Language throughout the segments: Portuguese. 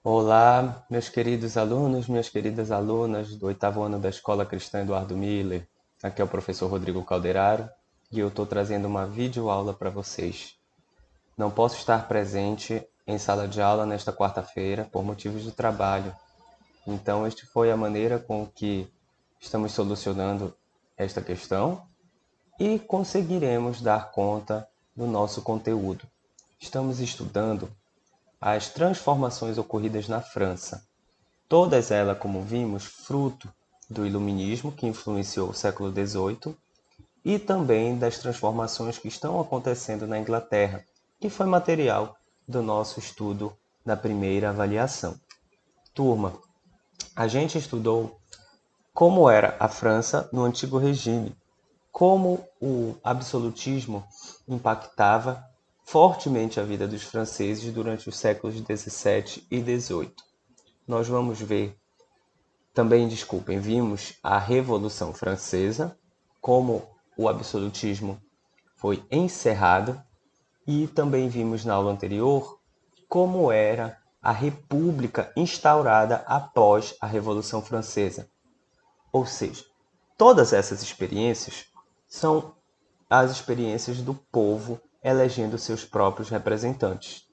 Olá, meus queridos alunos, minhas queridas alunas do oitavo ano da Escola Cristã Eduardo Miller. Aqui é o professor Rodrigo Calderaro e eu estou trazendo uma videoaula para vocês. Não posso estar presente em sala de aula nesta quarta-feira por motivos de trabalho. Então, esta foi a maneira com que estamos solucionando esta questão e conseguiremos dar conta do nosso conteúdo. Estamos estudando as transformações ocorridas na França. Todas elas, como vimos, fruto do Iluminismo, que influenciou o século XVIII, e também das transformações que estão acontecendo na Inglaterra, que foi material do nosso estudo na primeira avaliação. Turma, a gente estudou como era a França no Antigo Regime, como o absolutismo impactava fortemente a vida dos franceses durante os séculos XVII e XVIII. Nós vamos ver vimos a Revolução Francesa, como o absolutismo foi encerrado, e também vimos na aula anterior como era a República instaurada após a Revolução Francesa. Ou seja, todas essas experiências são as experiências do povo elegendo seus próprios representantes.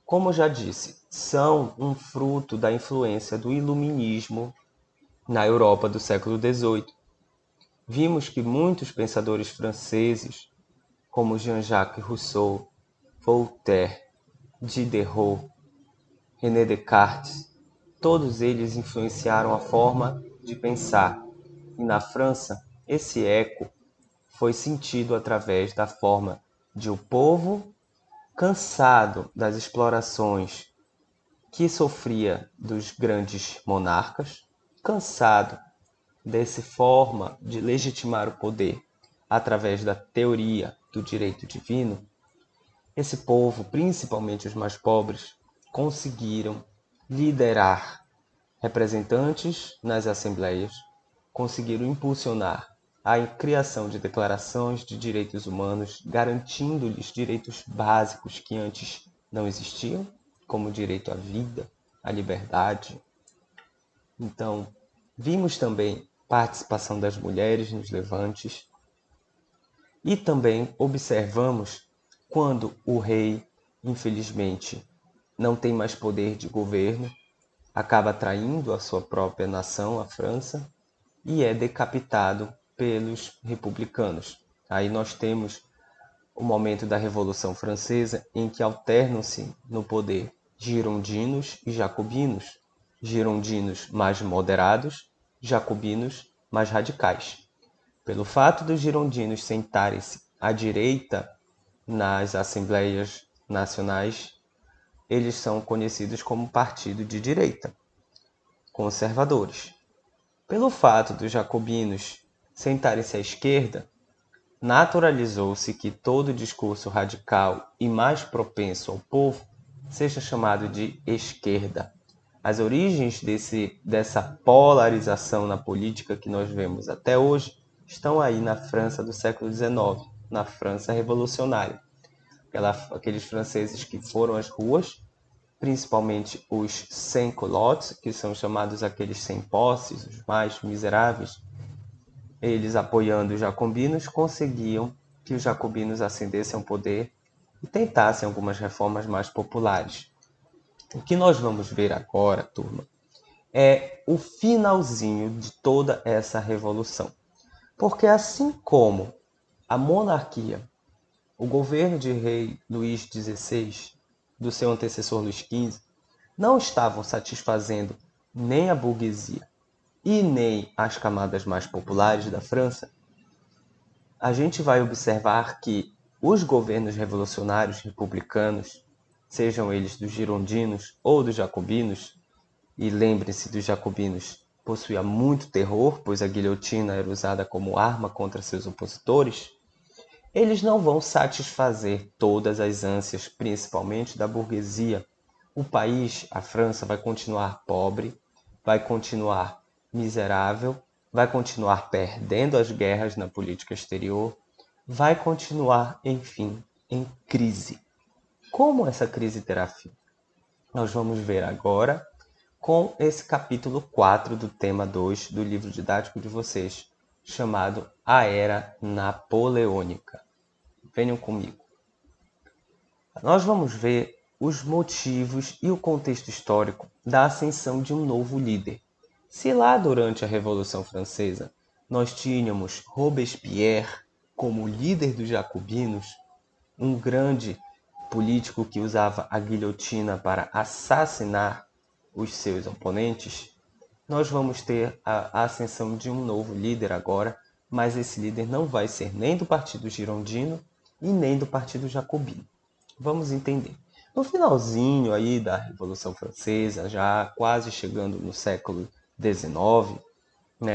Como já disse, são um fruto da influência do Iluminismo na Europa do século XVIII. Vimos que muitos pensadores franceses, como Jean-Jacques Rousseau, Voltaire, Diderot, René Descartes, todos eles influenciaram a forma de pensar. E na França, esse eco foi sentido através da forma de o povo, cansado das explorações que sofria dos grandes monarcas, cansado dessa forma de legitimar o poder através da teoria do direito divino, esse povo, principalmente os mais pobres, conseguiram liderar representantes nas assembleias, conseguiram impulsionar a criação de declarações de direitos humanos, garantindo-lhes direitos básicos que antes não existiam, como o direito à vida, à liberdade. Então, vimos também participação das mulheres nos levantes e também observamos quando o rei, infelizmente, não tem mais poder de governo, acaba traindo a sua própria nação, a França, e é decapitado pelos republicanos. Aí nós temos o momento da Revolução Francesa em que alternam-se no poder girondinos e jacobinos, girondinos mais moderados, jacobinos mais radicais. Pelo fato dos girondinos sentarem-se à direita nas assembleias nacionais, eles são conhecidos como partido de direita, conservadores. Pelo fato dos jacobinos sentarem-se à esquerda, naturalizou-se que todo discurso radical e mais propenso ao povo seja chamado de esquerda. As origens dessa polarização na política que nós vemos até hoje estão aí na França do século XIX, na França revolucionária. Aqueles franceses que foram às ruas, principalmente os sans-culottes, que são chamados aqueles sem posses, os mais miseráveis, eles apoiando os jacobinos, conseguiam que os jacobinos ascendessem ao poder e tentassem algumas reformas mais populares. O que nós vamos ver agora, turma, é o finalzinho de toda essa revolução. Porque assim como a monarquia, o governo de rei Luís XVI, do seu antecessor Luís XV, não estavam satisfazendo nem a burguesia e nem as camadas mais populares da França, a gente vai observar que os governos revolucionários republicanos, sejam eles dos girondinos ou dos jacobinos, e lembre-se dos jacobinos, possuía muito terror, pois a guilhotina era usada como arma contra seus opositores, eles não vão satisfazer todas as ânsias, principalmente da burguesia. O país, a França, vai continuar pobre, vai continuar miserável, vai continuar perdendo as guerras na política exterior, vai continuar, enfim, em crise. Como essa crise terá fim? nós vamos ver agora com esse capítulo 4 do tema 2 do livro didático de vocês, chamado A Era Napoleônica. Venham comigo. Nós vamos ver os motivos e o contexto histórico da ascensão de um novo líder. Se lá durante a Revolução Francesa nós tínhamos Robespierre como líder dos jacobinos, um grande político que usava a guilhotina para assassinar os seus oponentes, nós vamos ter a ascensão de um novo líder agora, mas esse líder não vai ser nem do Partido Girondino e nem do Partido Jacobino. Vamos entender. No finalzinho aí da Revolução Francesa, já quase chegando no século XIX,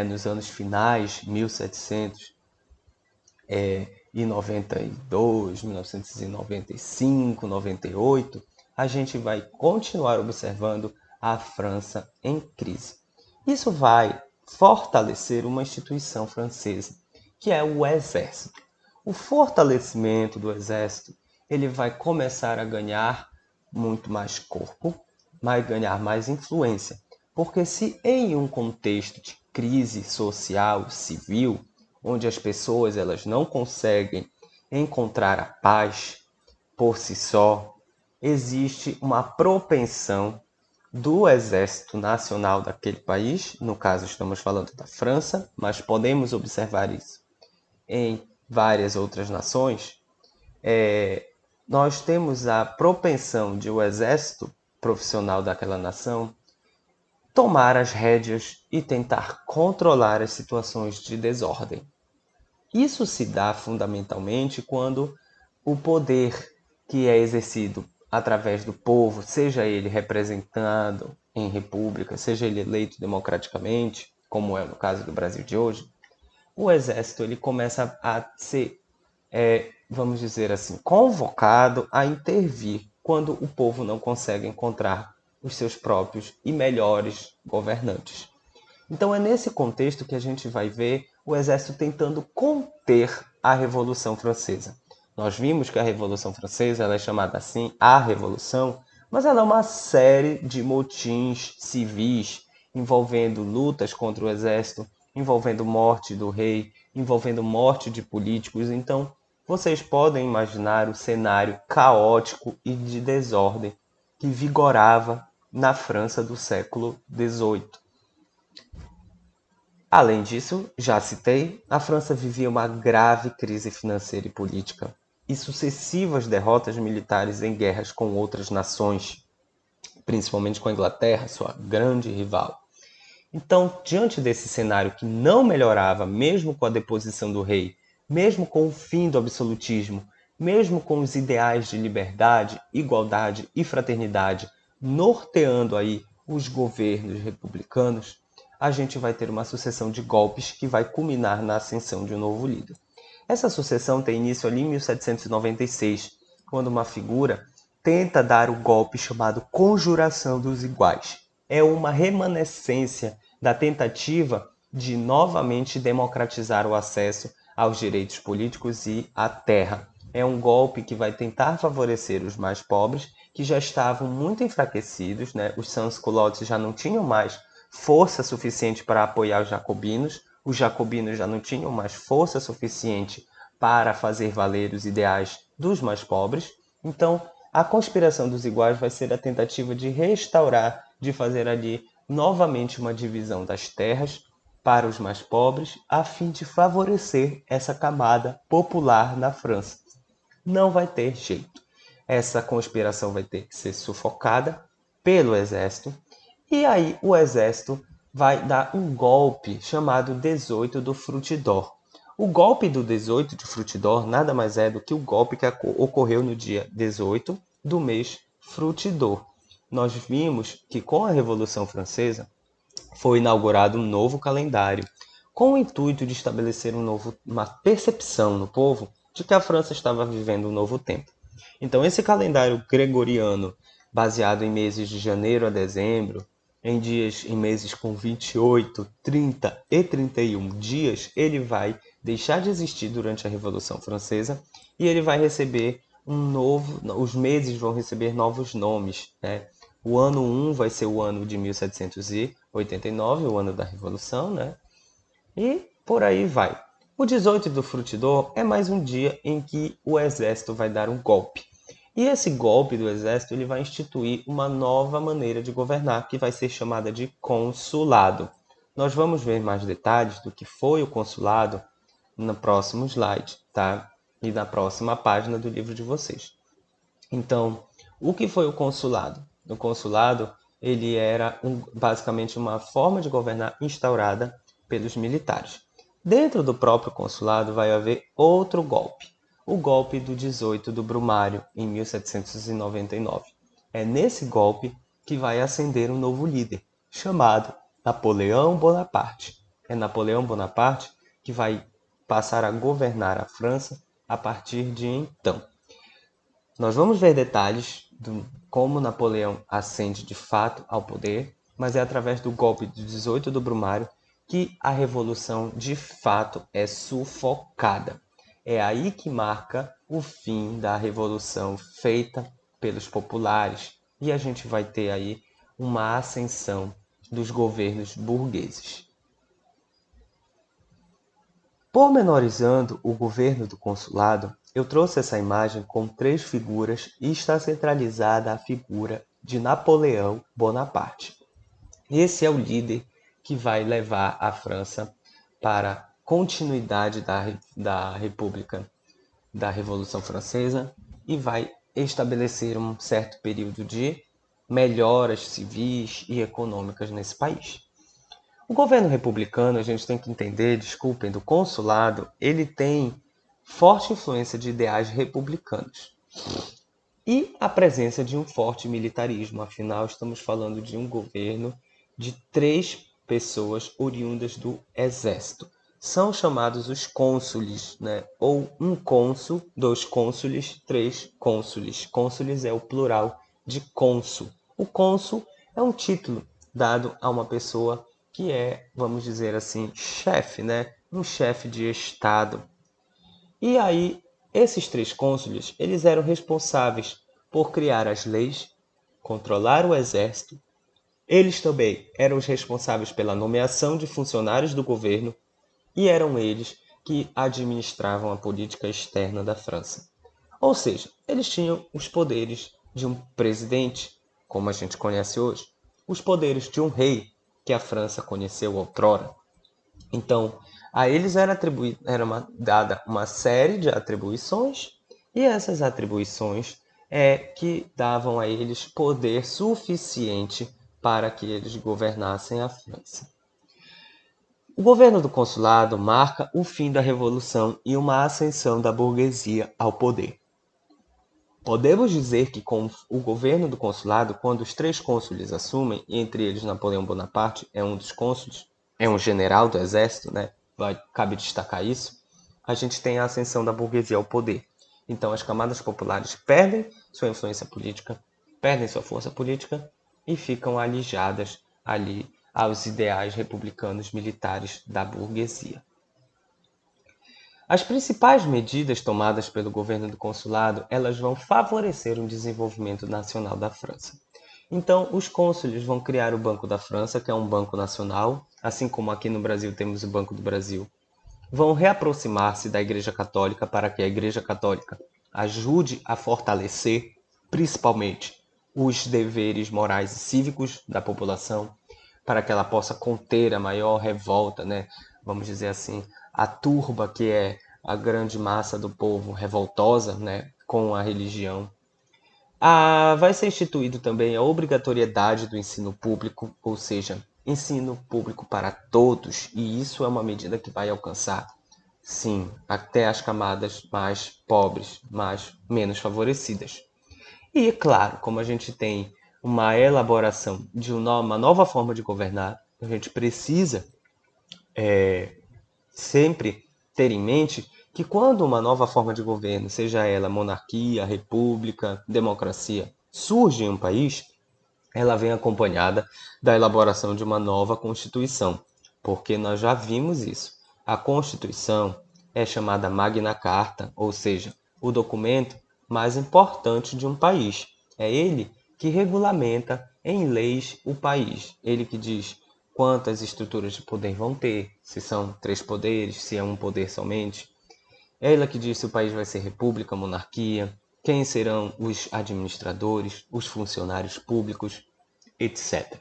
nos anos finais, 1792, 1995, 98, a gente vai continuar observando a França em crise. Isso vai fortalecer uma instituição francesa, que é o Exército. O fortalecimento do Exército ele vai começar a ganhar muito mais corpo, vai ganhar mais influência. Porque se em um contexto de crise social, civil, onde as pessoas elas não conseguem encontrar a paz por si só, existe uma propensão do Exército Nacional daquele país, no caso estamos falando da França, mas podemos observar isso em várias outras nações, nós temos a propensão de o exército profissional daquela nação tomar as rédeas e tentar controlar as situações de desordem. Isso se dá fundamentalmente quando o poder que é exercido através do povo, seja ele representado em república, seja ele eleito democraticamente, como é no caso do Brasil de hoje, o exército ele começa a ser, vamos dizer assim, convocado a intervir quando o povo não consegue encontrar os seus próprios e melhores governantes. Então é nesse contexto que a gente vai ver o exército tentando conter a Revolução Francesa. Nós vimos que a Revolução Francesa ela é chamada assim, a Revolução, mas ela é uma série de motins civis envolvendo lutas contra o exército, envolvendo morte do rei, envolvendo morte de políticos. Então, vocês podem imaginar o cenário caótico e de desordem que vigorava na França do século XVIII. Além disso, já citei, a França vivia uma grave crise financeira e política e sucessivas derrotas militares em guerras com outras nações, principalmente com a Inglaterra, sua grande rival. Então, diante desse cenário que não melhorava, mesmo com a deposição do rei, mesmo com o fim do absolutismo, mesmo com os ideais de liberdade, igualdade e fraternidade norteando aí os governos republicanos, a gente vai ter uma sucessão de golpes que vai culminar na ascensão de um novo líder. Essa sucessão tem início ali em 1796, quando uma figura tenta dar o golpe chamado Conjuração dos Iguais. É uma remanescência da tentativa de novamente democratizar o acesso aos direitos políticos e à terra. É um golpe que vai tentar favorecer os mais pobres, que já estavam muito enfraquecidos, Os sans-culottes já não tinham mais força suficiente para apoiar os jacobinos já não tinham mais força suficiente para fazer valer os ideais dos mais pobres. Então, a conspiração dos iguais vai ser a tentativa de restaurar, de fazer ali novamente uma divisão das terras para os mais pobres, a fim de favorecer essa camada popular na França. Não vai ter jeito. Essa conspiração vai ter que ser sufocada pelo exército, e aí o exército vai dar um golpe chamado 18 do Frutidor. O golpe do 18 de Frutidor nada mais é do que o golpe que ocorreu no dia 18 do mês Frutidor. Nós vimos que com a Revolução Francesa foi inaugurado um novo calendário, com o intuito de estabelecer uma percepção no povo de que a França estava vivendo um novo tempo. Então esse calendário gregoriano, baseado em meses de janeiro a dezembro, em meses com 28, 30 e 31 dias, ele vai deixar de existir durante a Revolução Francesa e ele vai receber os meses vão receber novos nomes, O ano 1 vai ser o ano de 1789, o ano da Revolução, né? E por aí vai. O 18 do Frutidor é mais um dia em que o exército vai dar um golpe. E esse golpe do exército ele vai instituir uma nova maneira de governar, que vai ser chamada de consulado. Nós vamos ver mais detalhes do que foi o consulado no próximo slide, tá? E na próxima página do livro de vocês. Então, o que foi o consulado? O consulado ele era basicamente uma forma de governar instaurada pelos militares. Dentro do próprio consulado vai haver outro golpe, o golpe do 18 do Brumário, em 1799. É nesse golpe que vai ascender um novo líder, chamado Napoleão Bonaparte. É Napoleão Bonaparte que vai passar a governar a França a partir de então. Nós vamos ver detalhes de como Napoleão ascende de fato ao poder, mas é através do golpe de 18 do Brumário que a revolução de fato é sufocada. É aí que marca o fim da revolução feita pelos populares e a gente vai ter aí uma ascensão dos governos burgueses. Pormenorizando o governo do consulado, eu trouxe essa imagem com 3 figuras e está centralizada a figura de Napoleão Bonaparte. Esse é o líder que vai levar a França para a continuidade da República da Revolução Francesa e vai estabelecer um certo período de melhoras civis e econômicas nesse país. O governo republicano, a gente tem que entender, desculpem, do consulado, ele tem forte influência de ideais republicanos e a presença de um forte militarismo. Afinal, estamos falando de um governo de 3 pessoas oriundas do exército. São chamados os cônsules, né? Ou um cônsul, 2 cônsules, 3 cônsules. Cônsules é o plural de cônsul. O cônsul é um título dado a uma pessoa que é, vamos dizer assim, chefe, né? Um chefe de estado. E aí, esses 3 cônsules, eles eram responsáveis por criar as leis, controlar o exército. Eles também eram os responsáveis pela nomeação de funcionários do governo e eram eles que administravam a política externa da França. Ou seja, eles tinham os poderes de um presidente, como a gente conhece hoje, os poderes de um rei, que a França conheceu outrora. Então, a eles era dada uma série de atribuições, e essas atribuições é que davam a eles poder suficiente para que eles governassem a França. O governo do consulado marca o fim da Revolução e uma ascensão da burguesia ao poder. Podemos dizer que com o governo do consulado, quando os 3 cônsules assumem, entre eles Napoleão Bonaparte é um dos cônsules, é um general do exército, né? Cabe destacar isso. A gente tem a ascensão da burguesia ao poder. Então as camadas populares perdem sua influência política, perdem sua força política e ficam alijadas ali aos ideais republicanos militares da burguesia. As principais medidas tomadas pelo governo do consulado, elas vão favorecer o desenvolvimento nacional da França. Então, os cônsules vão criar o Banco da França, que é um banco nacional, assim como aqui no Brasil temos o Banco do Brasil. Vão reaproximar-se da Igreja Católica para que a Igreja Católica ajude a fortalecer, principalmente, os deveres morais e cívicos da população, para que ela possa conter a maior revolta, né? Vamos dizer assim, a turba que é a grande massa do povo revoltosa, né, com a religião. Vai ser instituído também a obrigatoriedade do ensino público, ou seja, ensino público para todos, e isso é uma medida que vai alcançar, sim, até as camadas mais pobres, menos favorecidas. E, claro, como a gente tem uma elaboração de uma nova forma de governar, a gente precisa sempre ter em mente que quando uma nova forma de governo, seja ela monarquia, república, democracia, surge em um país, ela vem acompanhada da elaboração de uma nova Constituição, porque nós já vimos isso. A Constituição é chamada Magna Carta, ou seja, o documento mais importante de um país. É ele que regulamenta em leis o país. Ele que diz quantas estruturas de poder vão ter, se são 3 poderes, se é um poder somente. É ela que diz se o país vai ser república, monarquia, quem serão os administradores, os funcionários públicos, etc.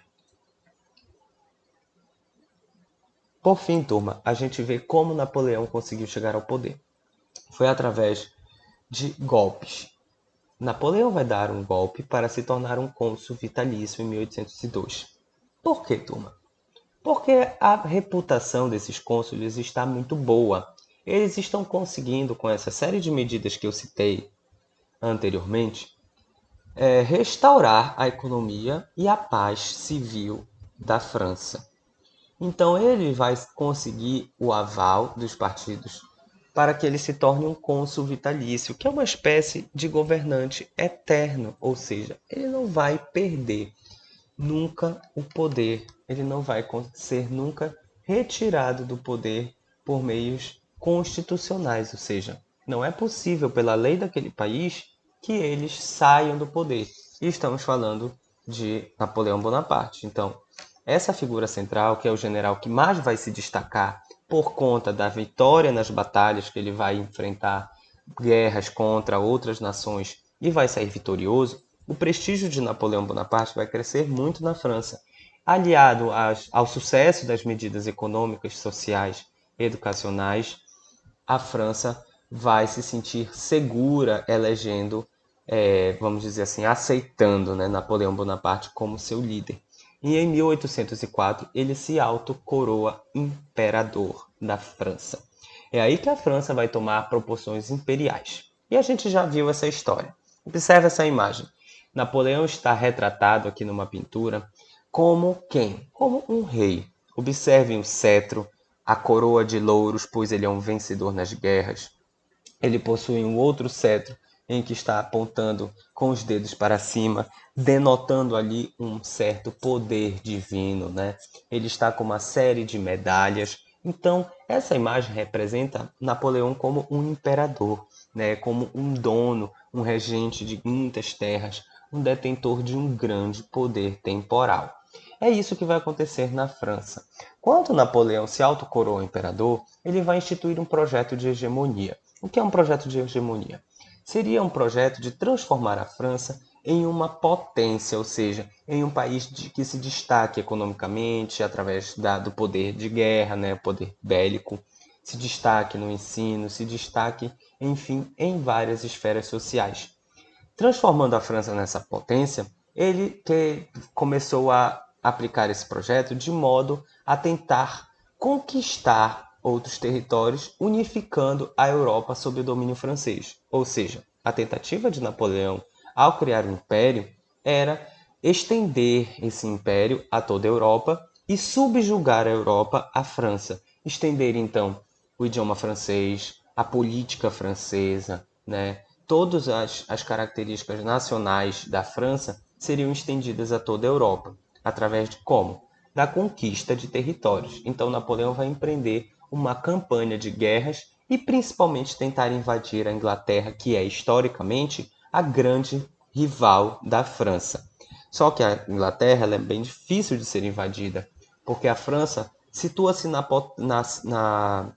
Por fim, turma, a gente vê como Napoleão conseguiu chegar ao poder. Foi através de golpes. Napoleão vai dar um golpe para se tornar um cônsul vitalício em 1802. Por que, turma? Porque a reputação desses cônsules está muito boa. Eles estão conseguindo, com essa série de medidas que eu citei anteriormente, restaurar a economia e a paz civil da França. Então ele vai conseguir o aval dos partidos para que ele se torne um cônsul vitalício, que é uma espécie de governante eterno, ou seja, ele não vai perder nunca o poder, ele não vai ser nunca retirado do poder por meios constitucionais, ou seja, não é possível pela lei daquele país que eles saiam do poder. E estamos falando de Napoleão Bonaparte. Então, essa figura central, que é o general que mais vai se destacar por conta da vitória nas batalhas que ele vai enfrentar, guerras contra outras nações e vai sair vitorioso, o prestígio de Napoleão Bonaparte vai crescer muito na França. Aliado ao sucesso das medidas econômicas, sociais, educacionais, a França vai se sentir segura elegendo, vamos dizer assim, aceitando, né, Napoleão Bonaparte como seu líder. E em 1804 ele se autocoroa imperador da França. É aí que a França vai tomar proporções imperiais. E a gente já viu essa história. Observe essa imagem. Napoleão está retratado aqui numa pintura como quem? Como um rei. Observem o cetro, a coroa de louros, pois ele é um vencedor nas guerras. Ele possui um outro cetro em que está apontando com os dedos para cima, denotando ali um certo poder divino, né? Ele está com uma série de medalhas. Então, essa imagem representa Napoleão como um imperador, né? Como um dono, um regente de muitas terras, um detentor de um grande poder temporal. É isso que vai acontecer na França. Quando Napoleão se autocoroa imperador, ele vai instituir um projeto de hegemonia. O que é um projeto de hegemonia? Seria um projeto de transformar a França em uma potência, ou seja, em um país que se destaque economicamente através do poder de guerra, né, poder bélico, se destaque no ensino, se destaque, enfim, em várias esferas sociais. Transformando a França nessa potência, ele começou a aplicar esse projeto de modo a tentar conquistar outros territórios, unificando a Europa sob o domínio francês. Ou seja, a tentativa de Napoleão, ao criar um império, era estender esse império a toda a Europa e subjugar a Europa à França. Estender, então, o idioma francês, a política francesa, né? Todas as características nacionais da França seriam estendidas a toda a Europa. Através de como? Da conquista de territórios. Então Napoleão vai empreender uma campanha de guerras e principalmente tentar invadir a Inglaterra, que é historicamente a grande rival da França. Só que a Inglaterra ela é bem difícil de ser invadida, porque a França situa-se na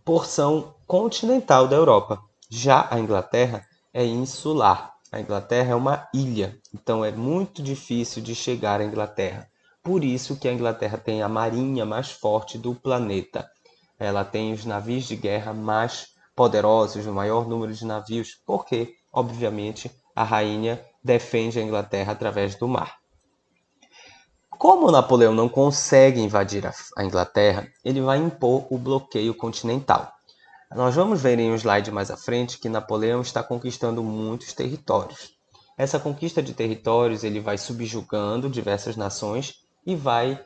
porção continental da Europa. Já a Inglaterra é insular. A Inglaterra é uma ilha, então é muito difícil de chegar à Inglaterra. Por isso que a Inglaterra tem a marinha mais forte do planeta. Ela tem os navios de guerra mais poderosos, o maior número de navios, porque, obviamente, a rainha defende a Inglaterra através do mar. Como Napoleão não consegue invadir a Inglaterra, ele vai impor o bloqueio continental. Nós vamos ver em um slide mais à frente que Napoleão está conquistando muitos territórios. Essa conquista de territórios ele vai subjugando diversas nações e vai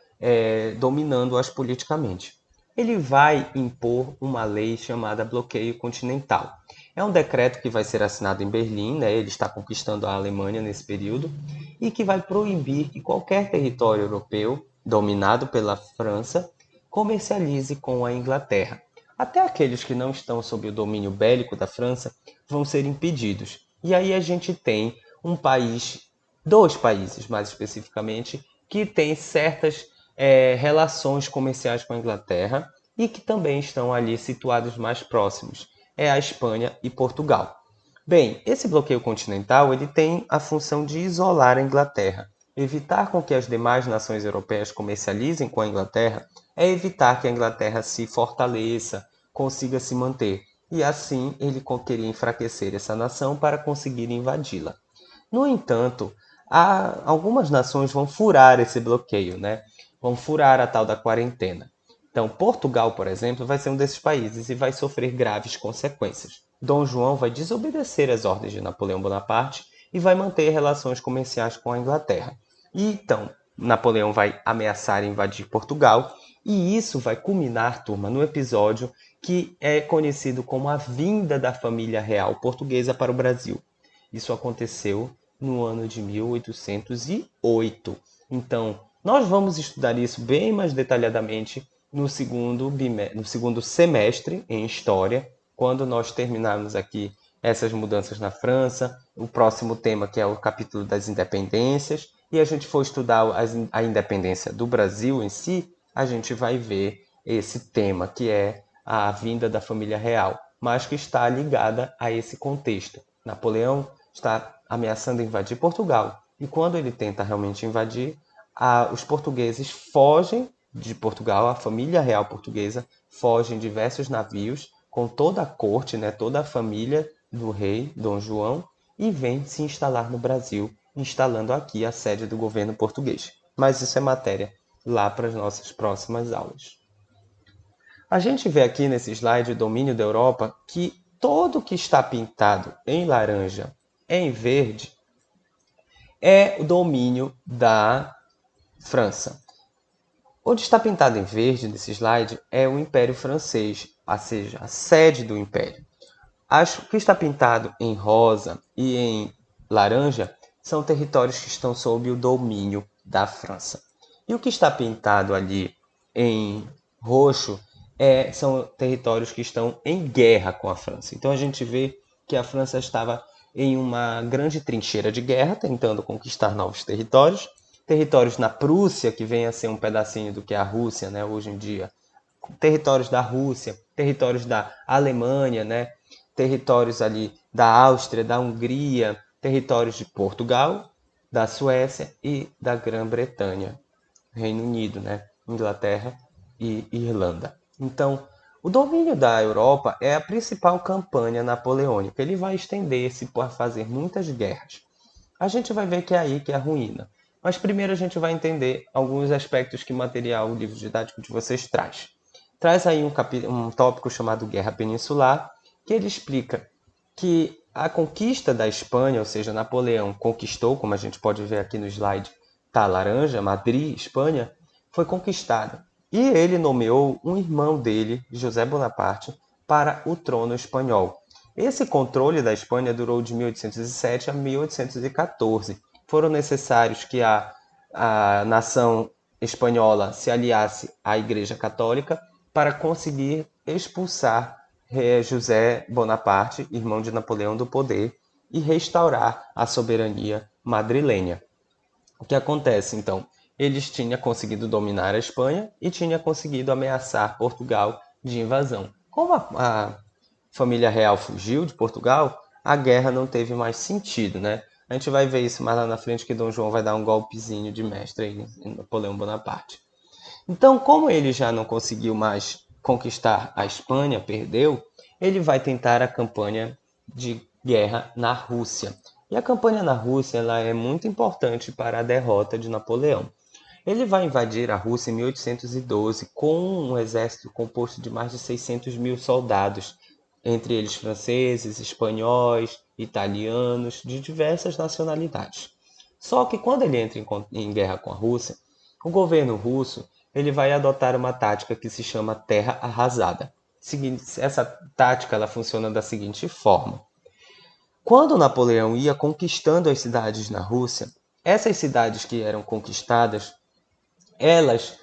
dominando-as politicamente. Ele vai impor uma lei chamada bloqueio continental. É um decreto que vai ser assinado em Berlim, né? Ele está conquistando a Alemanha nesse período, e que vai proibir que qualquer território europeu dominado pela França comercialize com a Inglaterra. Até aqueles que não estão sob o domínio bélico da França vão ser impedidos. E aí a gente tem um país dois países, mais especificamente, que têm certas relações comerciais com a Inglaterra e que também estão ali situados mais próximos. É a Espanha e Portugal. Bem, esse bloqueio continental ele tem a função de isolar a Inglaterra. Evitar com que as demais nações europeias comercializem com a Inglaterra é evitar que a Inglaterra se fortaleça, consiga se manter. E assim ele queria enfraquecer essa nação para conseguir invadi-la. No entanto, algumas nações vão furar esse bloqueio, né? Vão furar a tal da quarentena. Então, Portugal, por exemplo, vai ser um desses países e vai sofrer graves consequências. Dom João vai desobedecer às ordens de Napoleão Bonaparte e vai manter relações comerciais com a Inglaterra. E então, Napoleão vai ameaçar invadir Portugal, e isso vai culminar, turma, no episódio que é conhecido como a vinda da família real portuguesa para o Brasil. Isso aconteceu no ano de 1808. Então, nós vamos estudar isso bem mais detalhadamente no segundo semestre em História, quando nós terminarmos aqui essas mudanças na França, o próximo tema que é o capítulo das independências, e a gente for estudar a independência do Brasil em si, a gente vai ver esse tema que é a vinda da família real, mas que está ligada a esse contexto. Napoleão está ameaçando invadir Portugal, e quando ele tenta realmente invadir, os portugueses fogem de Portugal, a família real portuguesa foge em diversos navios com toda a corte, né, toda a família do rei Dom João, e vem se instalar no Brasil, instalando aqui a sede do governo português. Mas isso é matéria lá para as nossas próximas aulas. A gente vê aqui nesse slide o domínio da Europa que todo que está pintado em laranja e em verde é o domínio da França. Onde está pintado em verde nesse slide é o Império Francês, ou seja, a sede do Império. O que está pintado em rosa e em laranja são territórios que estão sob o domínio da França. E o que está pintado ali em roxo são territórios que estão em guerra com a França. Então a gente vê que a França estava em uma grande trincheira de guerra, tentando conquistar novos territórios. Territórios na Prússia, que vem a ser um pedacinho do que é a Rússia, né, hoje em dia. Territórios da Rússia, territórios da Alemanha, né, territórios ali da Áustria, da Hungria, territórios de Portugal, da Suécia e da Grã-Bretanha, Reino Unido, né, Inglaterra e Irlanda. Então, o domínio da Europa é a principal campanha napoleônica. Ele vai estender-se por fazer muitas guerras. A gente vai ver que é aí que é a ruína. Mas primeiro a gente vai entender alguns aspectos que o material, o livro didático de vocês traz. Traz aí um tópico chamado Guerra Peninsular, que ele explica que a conquista da Espanha, ou seja, Napoleão conquistou, como a gente pode ver aqui no slide, tá laranja, Madrid, Espanha, foi conquistada. E ele nomeou um irmão dele, José Bonaparte, para o trono espanhol. Esse controle da Espanha durou de 1807 a 1814. Foram necessários que a nação espanhola se aliasse à Igreja Católica para conseguir expulsar José Bonaparte, irmão de Napoleão, do poder e restaurar a soberania madrilenha. O que acontece, então? Eles tinham conseguido dominar a Espanha e tinham conseguido ameaçar Portugal de invasão. Como a família real fugiu de Portugal, a guerra não teve mais sentido, né? A gente vai ver isso mais lá na frente, que Dom João vai dar um golpezinho de mestre aí em Napoleão Bonaparte. Então, como ele já não conseguiu mais conquistar a Espanha, perdeu, ele vai tentar a campanha de guerra na Rússia. E a campanha na Rússia ela é muito importante para a derrota de Napoleão. Ele vai invadir a Rússia em 1812 com um exército composto de mais de 600 mil soldados, entre eles franceses, espanhóis, italianos, de diversas nacionalidades. Só que quando ele entra em guerra com a Rússia, o governo russo ele vai adotar uma tática que se chama terra arrasada. Essa tática ela funciona da seguinte forma. Quando Napoleão ia conquistando as cidades na Rússia, essas cidades que eram conquistadas, elas,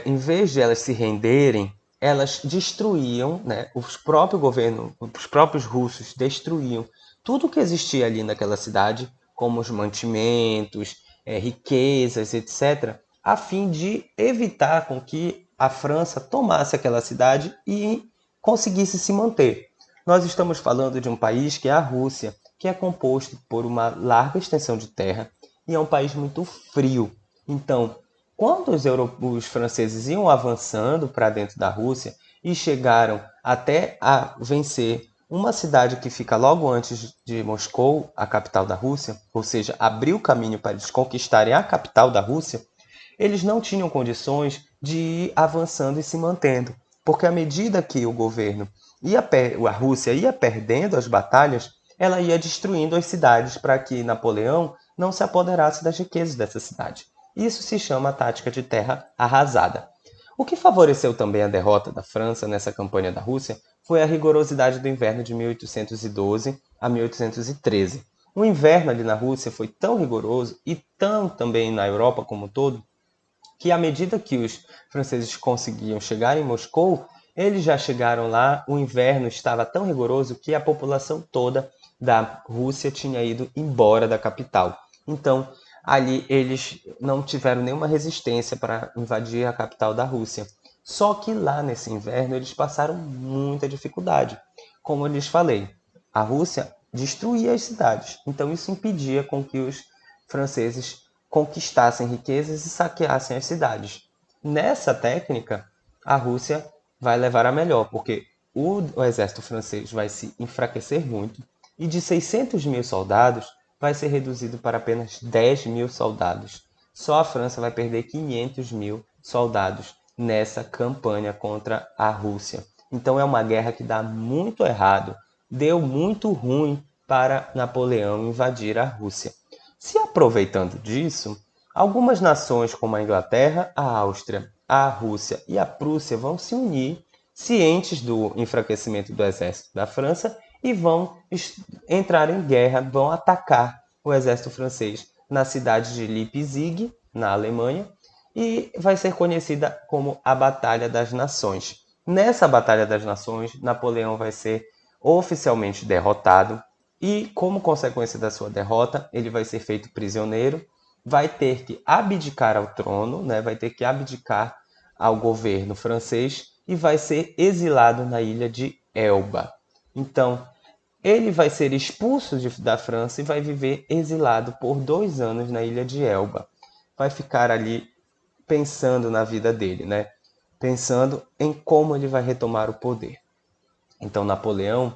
em vez de elas se renderem, elas destruíam, né, os próprios russos destruíam tudo que existia ali naquela cidade como os mantimentos, riquezas, etc., a fim de evitar com que a França tomasse aquela cidade e conseguisse se manter. Nós estamos falando de um país que é a Rússia, que é composto por uma larga extensão de terra e é um país muito frio. Então, quando os franceses iam avançando para dentro da Rússia e chegaram até a vencer uma cidade que fica logo antes de Moscou, a capital da Rússia, ou seja, abriu o caminho para eles conquistarem a capital da Rússia, eles não tinham condições de ir avançando e se mantendo, porque à medida que o governo a Rússia ia perdendo as batalhas, ela ia destruindo as cidades para que Napoleão não se apoderasse das riquezas dessa cidade. Isso se chama tática de terra arrasada. O que favoreceu também a derrota da França nessa campanha da Rússia foi a rigorosidade do inverno de 1812 a 1813. O inverno ali na Rússia foi tão rigoroso e tão também na Europa como um todo, que à medida que os franceses conseguiam chegar em Moscou, eles já chegaram lá, o inverno estava tão rigoroso que a população toda da Rússia tinha ido embora da capital. Então, ali eles não tiveram nenhuma resistência para invadir a capital da Rússia. Só que lá nesse inverno eles passaram muita dificuldade. Como eu lhes falei, a Rússia destruía as cidades, então isso impedia com que os franceses conquistassem riquezas e saqueassem as cidades. Nessa técnica, a Rússia vai levar a melhor, porque o exército francês vai se enfraquecer muito e de 600 mil soldados vai ser reduzido para apenas 10 mil soldados. Só a França vai perder 500 mil soldados nessa campanha contra a Rússia. Então é uma guerra que dá muito errado, deu muito ruim para Napoleão invadir a Rússia. Se aproveitando disso, algumas nações como a Inglaterra, a Áustria, a Rússia e a Prússia vão se unir, cientes do enfraquecimento do exército da França, e vão entrar em guerra, vão atacar o exército francês na cidade de Leipzig, na Alemanha, e vai ser conhecida como a Batalha das Nações. Nessa Batalha das Nações, Napoleão vai ser oficialmente derrotado e, como consequência da sua derrota, ele vai ser feito prisioneiro, vai ter que abdicar ao trono, né? Vai ter que abdicar ao governo francês e vai ser exilado na ilha de Elba. Então, ele vai ser expulso da França e vai viver exilado por 2 anos na ilha de Elba. Vai ficar ali pensando na vida dele, né? Pensando em como ele vai retomar o poder. Então, Napoleão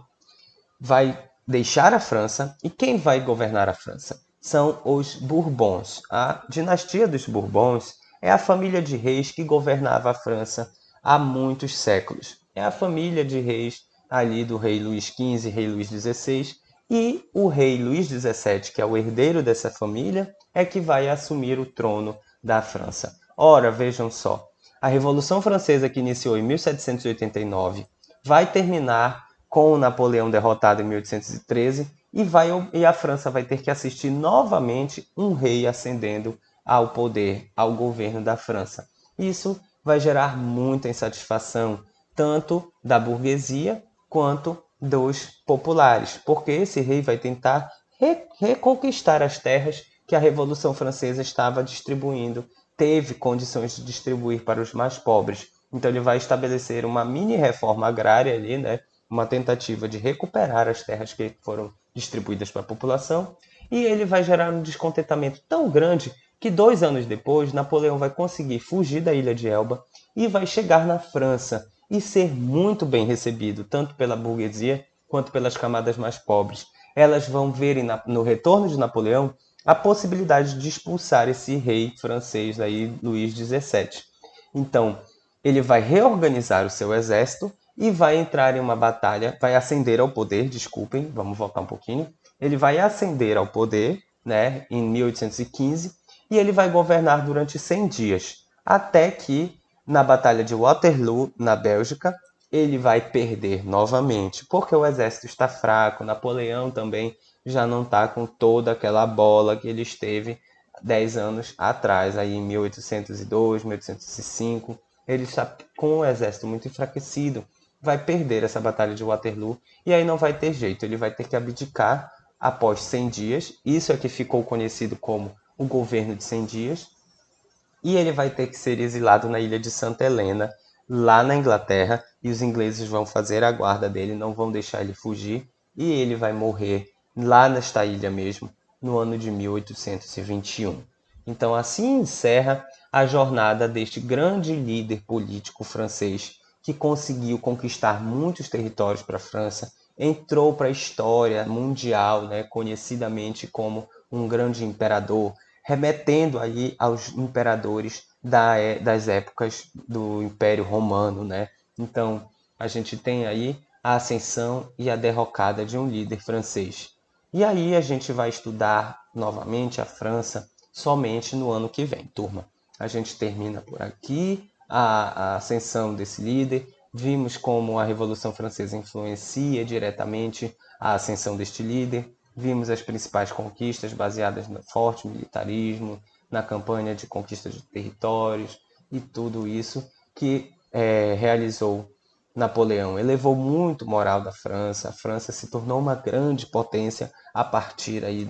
vai deixar a França e quem vai governar a França? São os Bourbons. A dinastia dos Bourbons é a família de reis que governava a França há muitos séculos. É a família de reis ali do rei Luís XV, rei Luís XVI, e o rei Luís XVII, que é o herdeiro dessa família, é que vai assumir o trono da França. Ora, vejam só, a Revolução Francesa que iniciou em 1789 vai terminar com o Napoleão derrotado em 1813 e a França vai ter que assistir novamente um rei ascendendo ao poder, ao governo da França. Isso vai gerar muita insatisfação, tanto da burguesia quanto dos populares, porque esse rei vai tentar reconquistar as terras que a Revolução Francesa estava distribuindo, teve condições de distribuir para os mais pobres. Então ele vai estabelecer uma mini reforma agrária ali, né? Uma tentativa de recuperar as terras que foram distribuídas para a população, e ele vai gerar um descontentamento tão grande que 2 anos depois Napoleão vai conseguir fugir da ilha de Elba e vai chegar na França e ser muito bem recebido, tanto pela burguesia quanto pelas camadas mais pobres. Elas vão ver no retorno de Napoleão a possibilidade de expulsar esse rei francês aí, Luís XVII. Então, ele vai reorganizar o seu exército e vai entrar em uma batalha, vai ascender ao poder, desculpem, vamos voltar um pouquinho. Ele vai ascender ao poder, né, em 1815, e ele vai governar durante 100 dias, até que na Batalha de Waterloo, na Bélgica, ele vai perder novamente, porque o exército está fraco, Napoleão também já não está com toda aquela bola que ele esteve 10 anos atrás, aí em 1802, 1805, ele está com o exército muito enfraquecido, vai perder essa batalha de Waterloo e aí não vai ter jeito, ele vai ter que abdicar após 100 dias. Isso é que ficou conhecido como o governo de 100 dias. E ele vai ter que ser exilado na ilha de Santa Helena, lá na Inglaterra, e os ingleses vão fazer a guarda dele, não vão deixar ele fugir, e ele vai morrer lá nesta ilha mesmo, no ano de 1821. Então assim encerra a jornada deste grande líder político francês que conseguiu conquistar muitos territórios para a França, entrou para a história mundial, né, conhecidamente como um grande imperador, remetendo aí aos imperadores das épocas do Império Romano, né? Então, a gente tem aí a ascensão e a derrocada de um líder francês. E aí a gente vai estudar novamente a França somente no ano que vem, turma. A gente termina por aqui a ascensão desse líder. Vimos como a Revolução Francesa influencia diretamente a ascensão deste líder. Vimos as principais conquistas baseadas no forte militarismo, na campanha de conquista de territórios e tudo isso que realizou Napoleão. Elevou muito o moral da França. A França se tornou uma grande potência a partir aí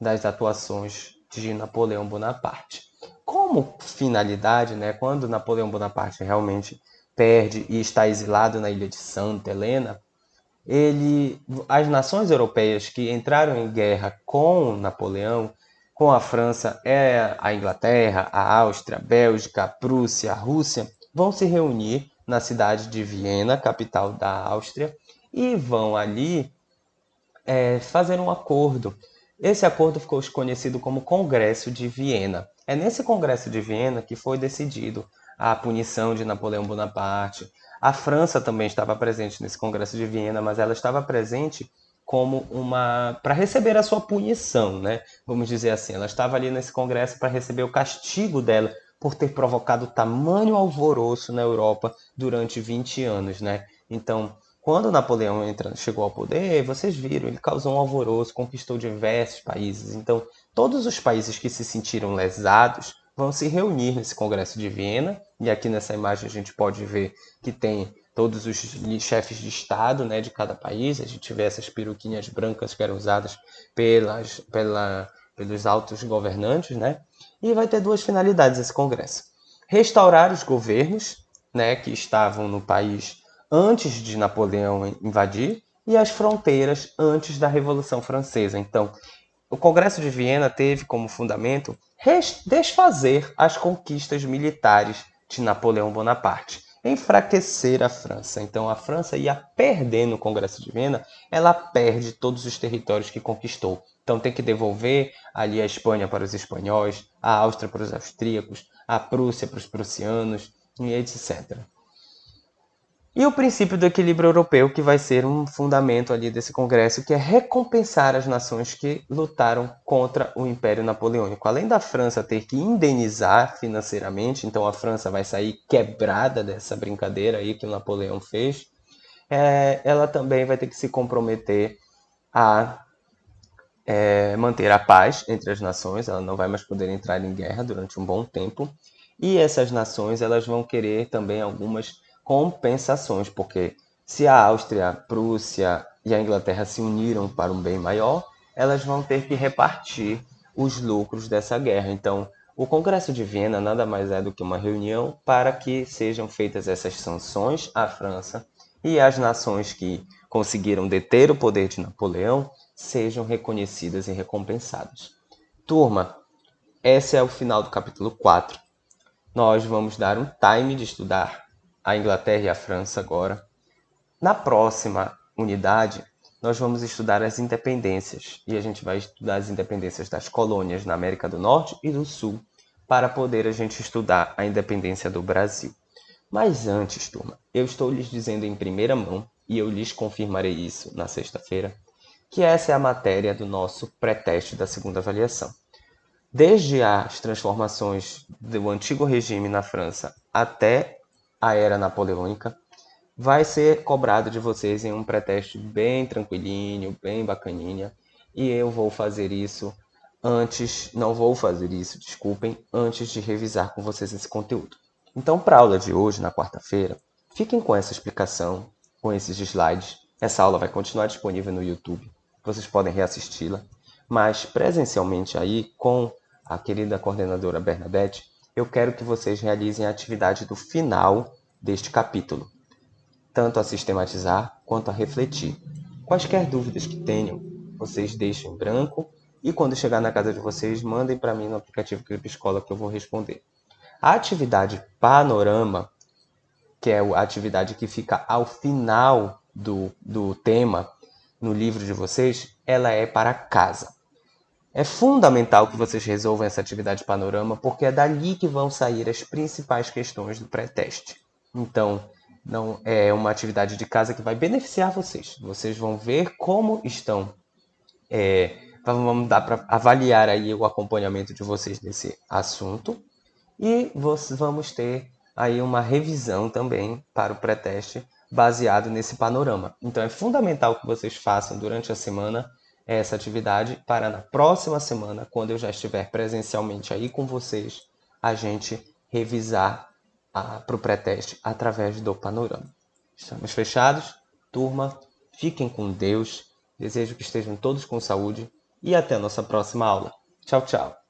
das atuações de Napoleão Bonaparte. Como finalidade, né, quando Napoleão Bonaparte realmente perde e está exilado na ilha de Santa Helena, as nações europeias que entraram em guerra com Napoleão, com a França, a Inglaterra, a Áustria, a Bélgica, a Prússia, a Rússia, vão se reunir na cidade de Viena, capital da Áustria, e vão ali fazer um acordo. Esse acordo ficou conhecido como Congresso de Viena. É nesse Congresso de Viena que foi decidido a punição de Napoleão Bonaparte. A França também estava presente nesse Congresso de Viena, mas ela estava presente como para receber a sua punição, né? Vamos dizer assim, ela estava ali nesse congresso para receber o castigo dela por ter provocado tamanho alvoroço na Europa durante 20 anos, né? Então, quando Napoleão chegou ao poder, vocês viram, ele causou um alvoroço, conquistou diversos países. Então, todos os países que se sentiram lesados vão se reunir nesse Congresso de Viena. E aqui nessa imagem a gente pode ver que tem todos os chefes de Estado, né, de cada país. A gente vê essas peruquinhas brancas que eram usadas pelos altos governantes, né? E vai ter duas finalidades esse Congresso. Restaurar os governos, né, que estavam no país antes de Napoleão invadir e as fronteiras antes da Revolução Francesa. Então, o Congresso de Viena teve como fundamento desfazer as conquistas militares de Napoleão Bonaparte, enfraquecer a França. Então, a França ia perder no Congresso de Viena, ela perde todos os territórios que conquistou. Então, tem que devolver ali a Espanha para os espanhóis, a Áustria para os austríacos, a Prússia para os prussianos, e etc. E o princípio do equilíbrio europeu, que vai ser um fundamento ali desse congresso, que é recompensar as nações que lutaram contra o Império Napoleônico. Além da França ter que indenizar financeiramente, então a França vai sair quebrada dessa brincadeira aí que o Napoleão fez, ela também vai ter que se comprometer a manter a paz entre as nações, ela não vai mais poder entrar em guerra durante um bom tempo, e essas nações elas vão querer também algumas compensações, porque se a Áustria, a Prússia e a Inglaterra se uniram para um bem maior, elas vão ter que repartir os lucros dessa guerra. Então, o Congresso de Viena nada mais é do que uma reunião para que sejam feitas essas sanções à França e as nações que conseguiram deter o poder de Napoleão sejam reconhecidas e recompensadas. Turma, esse é o final do capítulo 4. Nós vamos dar um time de estudar a Inglaterra e a França agora. Na próxima unidade, nós vamos estudar as independências. E a gente vai estudar as independências das colônias na América do Norte e do Sul, para poder a gente estudar a independência do Brasil. Mas antes, turma, eu estou lhes dizendo em primeira mão, e eu lhes confirmarei isso na sexta-feira, que essa é a matéria do nosso pré-teste da segunda avaliação. Desde as transformações do antigo regime na França até a era napoleônica, vai ser cobrado de vocês em um pré-teste bem tranquilinho, bem bacaninha, e eu vou fazer isso não vou fazer isso, desculpem, antes de revisar com vocês esse conteúdo. Então, para a aula de hoje, na quarta-feira, fiquem com essa explicação, com esses slides. Essa aula vai continuar disponível no YouTube. vocês podem reassisti-la, mas presencialmente aí com a querida coordenadora Bernadette, eu quero que vocês realizem a atividade do final deste capítulo, tanto a sistematizar quanto a refletir. Quaisquer dúvidas que tenham, vocês deixem em branco e quando chegar na casa de vocês, mandem para mim no aplicativo Clipe Escola que eu vou responder. A atividade panorama, que é a atividade que fica ao final do tema no livro de vocês, ela é para casa. É fundamental que vocês resolvam essa atividade panorama, porque é dali que vão sair as principais questões do pré-teste. Então, não é uma atividade de casa que vai beneficiar vocês. Vocês vão ver como estão. Vamos dar para avaliar aí o acompanhamento de vocês nesse assunto. E vamos ter aí uma revisão também para o pré-teste baseado nesse panorama. Então é fundamental que vocês façam durante a semana essa atividade para na próxima semana, quando eu já estiver presencialmente aí com vocês, a gente revisar para o pré-teste através do panorama. Estamos fechados? Turma, fiquem com Deus. Desejo que estejam todos com saúde e até a nossa próxima aula. Tchau, tchau.